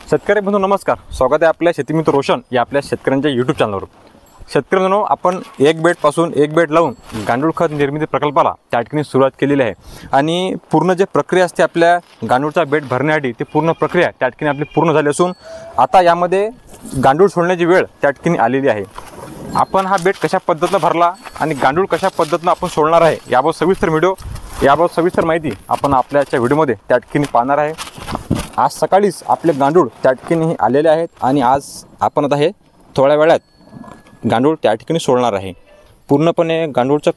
शेतकरी बंधू नमस्कार, स्वागत आहे आपल्या शेती मित्र रोशन या आपल्या शेतकऱ्यांच्या यूट्यूब चॅनलवर। शेतकरी बंधूंनो, आपण एक बेडपासून एक बेड लावून गांडूळ खत निर्मिती प्रकल्पाला त्या ठिकाणी सुरुवात केलेली आहे आणि पूर्ण जे प्रक्रिया असते आपल्या गांडूळचा बेड भरण्यासाठी ते पूर्ण प्रक्रिया त्या ठिकाणी आपली पूर्ण झाली असून आता यामध्ये गांडूळ सोडण्याची वेळ त्या ठिकाणी आलेली आहे। आपण हा बेड कशा पद्धतीने भरला आणि गांडूळ कशा पद्धतीने आपण सोडणार आहे याबाबत सविस्तर माहिती आपण आपल्याच्या व्हिडिओमध्ये त्या ठिकाणी पाहणार आहे। आज सकाळीच आपले गांडूळ त्या ठिकाणी आलेले आहेत आणि आज आपण आता हे थोड्या वेळात गांडूळ त्या ठिकाणी सोडणार आहे। पूर्णपणे गांडूळचं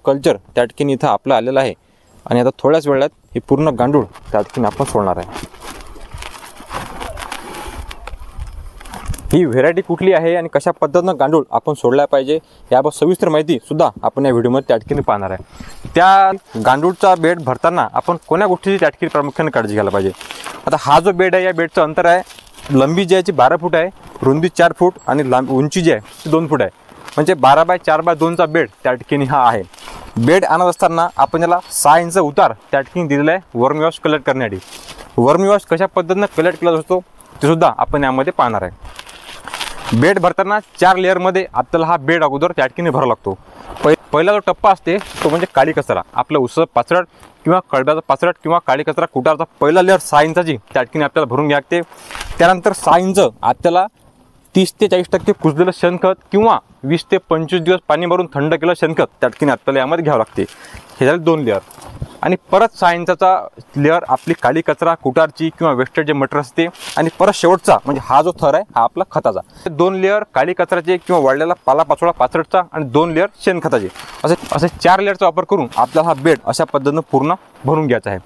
कल्चर त्या ठिकाणी इथं आपलं आलेलं आहे आणि आता थोड्याच वेळात हे पूर्ण गांडूळ त्या ठिकाणी आपण सोडणार आहे। ही व्हेरायटी कुठली आहे आणि कशा पद्धतीनं गांडूळ आपण सोडला पाहिजे याबाबत सविस्तर माहिती सुद्धा आपण या व्हिडिओमध्ये त्या ठिकाणी पाहणार आहे। त्या गांडूळचा बेड भरताना आपण कोणत्या गोष्टीची त्या ठिकाणी प्रामुख्याने काळजी घ्यायला पाहिजे। आता हा जो बेड आहे या बेडचं अंतर आहे, लंबी जी आहे 12 फूट आहे, रुंदी 4 फूट आणि उंची जी आहे ती 2 फूट आहे, म्हणजे 12 बाय 4 बाय 2चा बेड त्या ठिकाणी हा आहे। बेड आणत असताना आपण याला 6 इंच उतार त्या ठिकाणी दिलेला आहे वर्मी वॉश कलेक्ट करण्यासाठी। वर्मी वॉश कशा पद्धतीनं कलेक्ट केला जातो ते सुद्धा आपण यामध्ये पाहणार आहे। बेड भरताना 4 लेअरमध्ये आपल्याला हा बेड अगोदर त्या ठिकाणी भरावा लागतो। पहिला जो टप्पा असते तो म्हणजे काळी कचरा, आपलं उसाचं पाचरट किंवा कळब्याचा पाचरट किंवा काळी कचरा कुटारचा पहिला लेअर 6 इंचाची त्या ठिकाणी आपल्याला भरून घ्यावं लागते। त्यानंतर 6 इंच आपल्याला 30 ते 40% कुजलेलं शेणखत किंवा 20 ते 25 दिवस पाणी भरून थंड केलेलं शेणखत त्या ठिकाणी आपल्याला यामध्ये घ्यावं लागते। हे झाले 2 लेअर आणि परत 6 इंचाचा लेअर आपली काळी कचरा कुटारची किंवा वेस्टेज जे मटेरियल असते आणि परत शेवटचा म्हणजे हा जो थर आहे हा आपला खताचा। 2 लेअर काळी कचऱ्याचे किंवा वाळलेला पालापाचोळा पाचरटचा आणि 2 लेअर शेणखताचे असे 4 लेअरचा वापर करून आपल्याला हा बेड अशा पद्धतीने पूर्ण भरून घ्यायचा आहे।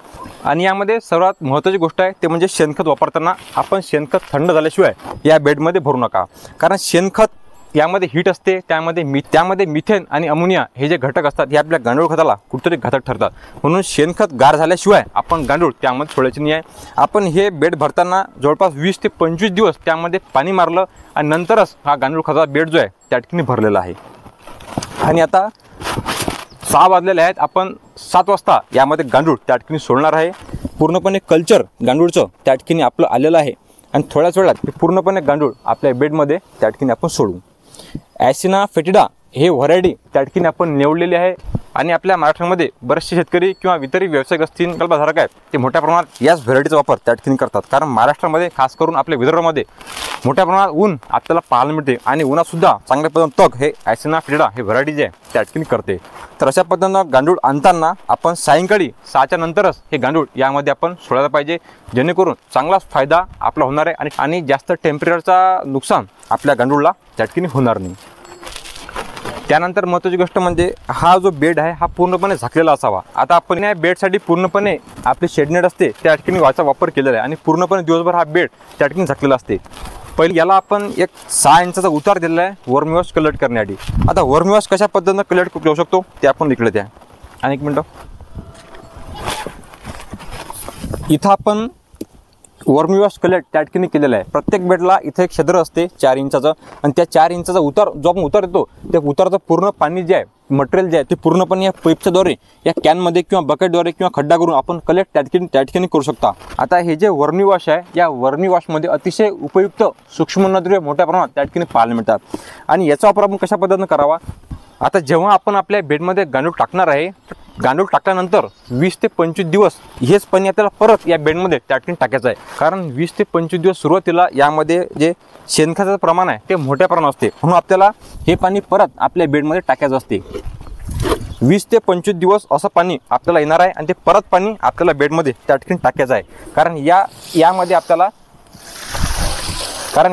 आणि यामध्ये सर्वात महत्त्वाची गोष्ट आहे ते म्हणजे शेणखत वापरताना आपण शेणखत थंड झाल्याशिवाय या बेडमध्ये भरू नका, कारण शेणखत यामध्ये हीट असते, त्यामध्ये मिथेन आणि अमोनिया हे जे घटक असतात हे आपल्या गांडूळ खताला कुठेतरी घातक ठरतात, म्हणून शेणखत गार झाल्याशिवाय आपण गांडूळ त्यामध्ये सोडायचे नाही आहे। आपण हे बेड भरताना जवळपास 20 ते 25 दिवस त्यामध्ये पाणी मारलं आणि नंतरच हा गांडूळ खताचा बेड जो आहे त्या ठिकाणी भरलेला आहे। आणि आता 6 वाजलेले आहेत, आपण 7 वाजता यामध्ये गांडूळ त्या ठिकाणी सोडणार आहे। पूर्णपणे कल्चर गांडूळचं त्या ठिकाणी आपलं आलेलं आहे आणि थोड्याच वेळात हे पूर्णपणे गांडूळ आपल्या बेडमध्ये त्या ठिकाणी आपण सोडू। ॲसिना फेटिडा हे व्हरायटी त्या ठिकाणी आपण निवडलेली आहे आणि आपल्या महाराष्ट्रामध्ये बरेचसे शेतकरी किंवा वितरी व्यावसायिक असतील कल्पधारक आहेत ते मोठ्या प्रमाणात याच व्हरायटीचा वापर त्या ठिकाणी करतात, कारण महाराष्ट्रामध्ये खास करून आपल्या विदर्भामध्ये मोठ्या प्रमाणात ऊन आपल्याला पाहायला मिळते आणि उन्हातसुद्धा चांगल्या पद्धतीने तग हे ॲसिना फेटिडा हे व्हरायटी जे आहे त्या ठिकाणी करते। तर अशा पद्धतीनं गांडूळ आणताना आपण सायंकाळी 6च्या नंतरच हे गांडूळ यामध्ये आपण सोडायला पाहिजे, जेणेकरून चांगलाच फायदा आपला होणार आहे आणि जास्त टेम्परेचरचा नुकसान आपल्या गांडूळला त्या ठिकाणी होणार नाही। त्यानंतर महत्त्वाची गोष्ट म्हणजे हा जो बेड आहे हा पूर्णपणे झाकलेला असावा। आता आपण या बेडसाठी पूर्णपणे आपले शेडनेट असते त्या ठिकाणी याचा वापर केलेला आहे आणि पूर्णपणे दिवसभर हा बेड त्या ठिकाणी झाकलेला असते। पहिले याला आपण एक 6 इंचाचा उतार दिलेला आहे वर्मी वॉश कलेक्ट करण्यासाठी। आता वर्मी वॉश कशा पद्धतीने कलेक्ट करू शकतो ते आपण इकडे द्या आणि 1 मिनटं इथं आपण वर्मी वॉश कलेक्ट त्या ठिकाणी केलेलं आहे। प्रत्येक बेडला इथे एक छिद्र असते 4 इंचाचं आणि त्या 4 इंचाचा उतार जो आपण उतार येतो त्या उताराचं पूर्ण पाणी जे आहे मटेरियल जे आहे ते पूर्णपणे या पाईपच्याद्वारे या कॅनमध्ये किंवा बकेटद्वारे किंवा खड्डा करून आपण कलेक्ट त्या ठिकाणी करू शकता। आता हे जे वर्मी वॉश आहे या वर्मी वॉशमध्ये अतिशय उपयुक्त सूक्ष्मन्नद्रव्य मोठ्या प्रमाणात त्या ठिकाणी पाहायला मिळतात आणि याचा वापर आपण कशा पद्धतीने करावा। आता जेव्हा आपण आपल्या बेडमध्ये गांडूळ टाकणार आहे तर गांडूळ टाकल्यानंतर 20 ते 25 दिवस हेच पाणी आपल्याला परत या बेडमध्ये त्या ठिकाणी टाकायचं आहे, कारण 20 ते 25 दिवस सुरुवातीला यामध्ये जे शेणखताचं प्रमाण आहे ते मोठ्या प्रमाणात असते, म्हणून आपल्याला हे पाणी परत आपल्या बेडमध्ये टाकायचं असते। 20 ते 25 दिवस असं पाणी आपल्याला येणार आहे आणि ते परत पाणी आपल्याला बेडमध्ये त्या ठिकाणी टाकायचं आहे, कारण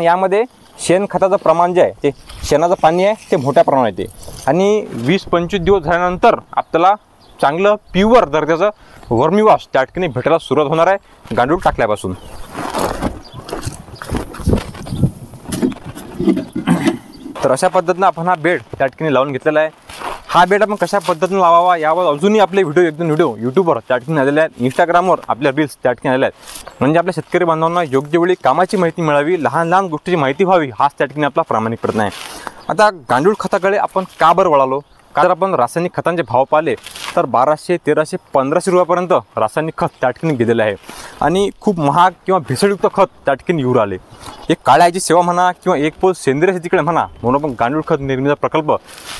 यामध्ये शेणखताचं प्रमाण जे आहे ते शेणाचं पाणी आहे ते मोठ्या प्रमाणात येते आणि 20-25 दिवस झाल्यानंतर आपल्याला चांगलं प्युअर दर्जाचं वर्मी वॉश त्या ठिकाणी भेटायला सुरुवात होणार आहे गांडूळ टाकल्यापासून। तर अशा पद्धतीने आपण हा बेड त्या ठिकाणी लावून घेतलेला आहे। हा बेड आपण कशा पद्धतीने लावावा यावर अजूनही आपले व्हिडिओ यूट्यूबवर त्या ठिकाणी आलेले आहेत, इंस्टाग्रामवर आपल्या रील्स त्या ठिकाणी आलेल्या आहेत, म्हणजे आपल्या शेतकरी बांधवांना योग्य वेळी कामाची माहिती मिळावी, लहान लहान गोष्टीची माहिती व्हावी हाच त्या ठिकाणी आपला प्रामाणिक प्रयत्न आहे। आता गांडूळ खताकडे आपण का बरं वळालो, जर आपण रासायनिक खतांचे भाव पाहिले तर 1200, 1300, 1500 रुपयापर्यंत रासायनिक खत त्या ठिकाणी गेलेलं आहे आणि खूप महाग किंवा भेसळयुक्त खत त्या ठिकाणी येऊ राहिले. एक काळ्या आईची सेवा म्हणा किंवा एक पोल सेंद्रिय शेतीकडे म्हणा म्हणून आपण गांडूळ खत निर्मितीचा प्रकल्प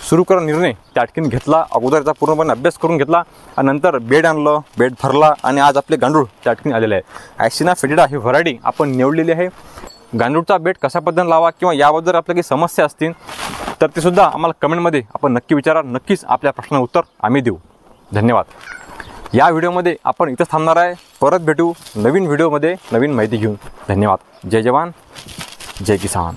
सुरू करण्याचा निर्णय त्या ठिकाणी घेतला. अगोदरचा पूर्णपणे अभ्यास करून घेतला आणि नंतर बेड आणलं, बेड भरला आणि आज आपले गांडूळ त्या ठिकाणी आलेले आहे. ॲक्सिना फेटिडा ही व्हरायटी आपण निवडलेली आहे. गांडूळचा बेड कशा पद्धतीने लावा किंवा याबद्दल आपल्या काही समस्या असतील तर ते सुद्धा आम्हाला कमेंटमध्ये आपण नक्की विचारा. नक्कीच आपल्या प्रश्नाचं उत्तर आम्ही देऊ. धन्यवाद. या व्हिडिओमध्ये आपण इथंच थांबणार आहे. परत भेटू नवीन व्हिडिओमध्ये नवीन माहिती घेऊन. धन्यवाद. जय जवान, जय किसान.